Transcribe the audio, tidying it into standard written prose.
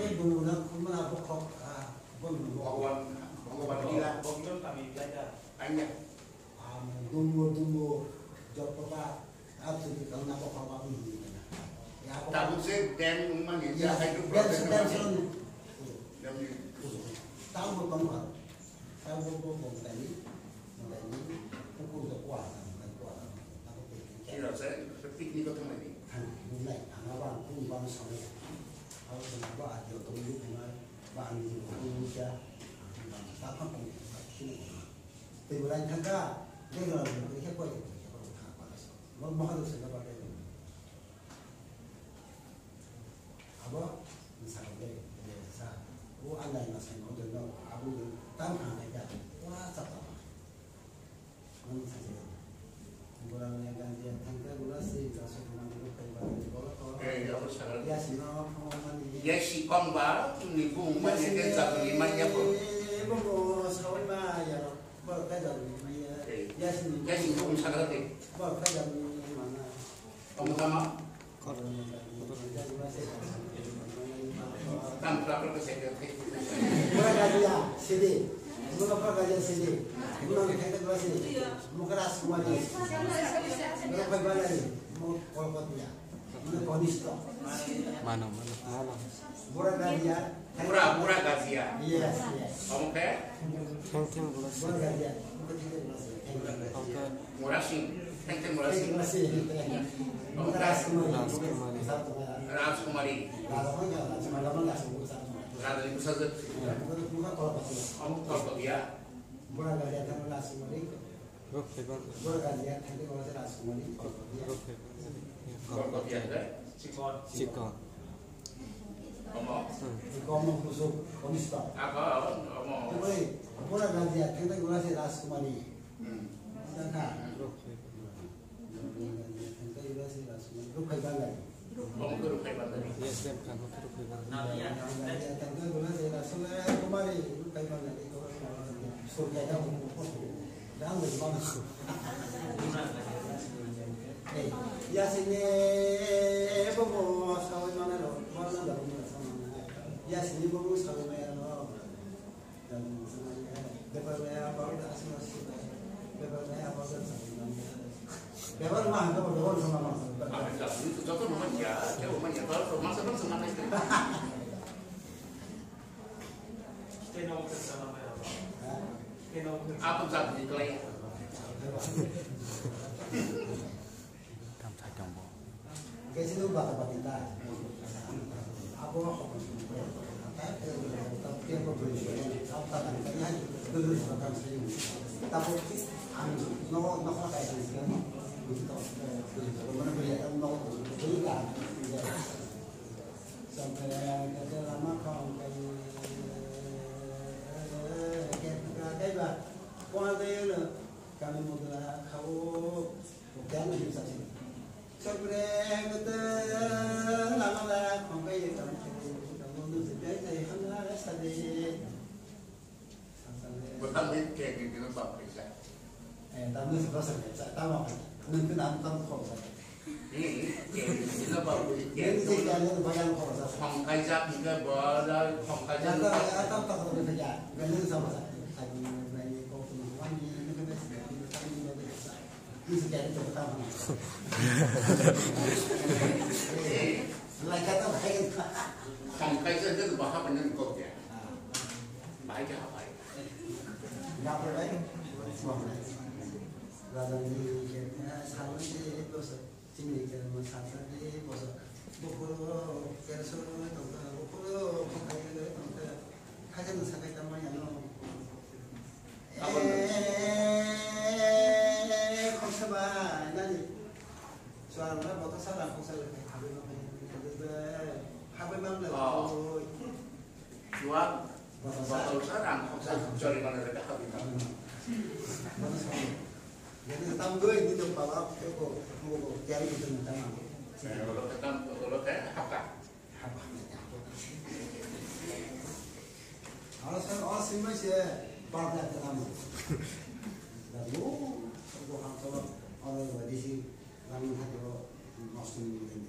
cái bù nó cũng là bốc học Pengobatan gila. Begitu kami belajar. Tanya. tunggu job apa atau di kalau nak apa ini ya Tak usah dan mana dia hidup dan sedang tahu berpengaruh tahu tadi pukul kuat aku Kira saya piknik ke mana ni? mulai anak pun bang sampai kalau kenapa ada tunggu dengan bang Indonesia tak apa Tibulan tangga, dia kalau mereka kuat itu, kalau mahal itu sebab apa? Apa? Misalnya, saya, anda yang masih mau dengar, abu tanpa ada, wah tak apa. Mana saja. Tibulan yang ganti tangga, gula sih, kasut mana dulu kayak Ya betul. ya sih, mana ni? Ya si komba, ni bung mana dia tak lima ya pun. Bung, sawit mah ya. Cái dần mày cái gì cũng sao đó thì cái dần mà ông sama tam berapa persen murah gajinya sini berapa gajinya sini bulan kita berapa sini mau keras semuanya berapa bulan ini mau kolkotnya mana kondisi mana murah gajinya murah gajinya yes kamu kayak Tengking bulas. murah gajinya murah sih tengking murah sih ras kemari ada itu saja kamu kalau dia murah gajinya kan nasi mari murah gajinya kan kalau saya nasi mari kalau dia ada Cikon. Kamu busuk kondisi apa kamu murah gajinya kan kalau saya nasi mari Tengah. Rupai bangai. kamu ke rupai bandar Yes, dem kan rupai banget. Tengah gula saya rasa kemarin rupai bangai itu surga dah. Dah lebih mana? Ya sini bawa sawit mana lo? Mana dah bawa sawit? Ya sini bawa sawit mana lo? Dan depan saya baru dah semua. Lepas rumah itu berdoa sama mama. itu contoh rumahnya kalau rumah sebelum semana itu apa saat di kelai Tam thai trong bo. Cái gì cũng bảo kita. Aku tập tiên của mình học tập cái này từ tập sinh tập nó không phải là cái mana beli mau beli kan sampai kita lama kau cái là qua đây là kami một là kau bukan di sana sampai kita lama lah kau cái tam kamu tu sedih saya hendak sedih bukan kayak gitu bapak bisa tamu seperti saya tahu nanti nonton konser. ini itu bapak Ini sih kalian bayang konser. Hong Kajak juga boleh Hong Kajak Atau tak boleh saja. Kalian sama saja. Tadi berani kau punya wangi ini kan ini sekian itu pertama. Selain kata baik. Hong Kajak itu bahasa penyentuh ya baik apa ya Nggak baik. Lalu ini sama sih bos sini kan masalah ni bos bukuru kerso itu bukuru pakai itu kajian sampai tamanya no konseba nani soalnya bakal salah konsep habis mana jual bakal sarang cari mana mereka habis jadi tambah ini tuh balap itu mau cari itu tentang kalau kayak apa kalau semua sih balap dalam lalu kalau orang orang di sini lalu ada masuk di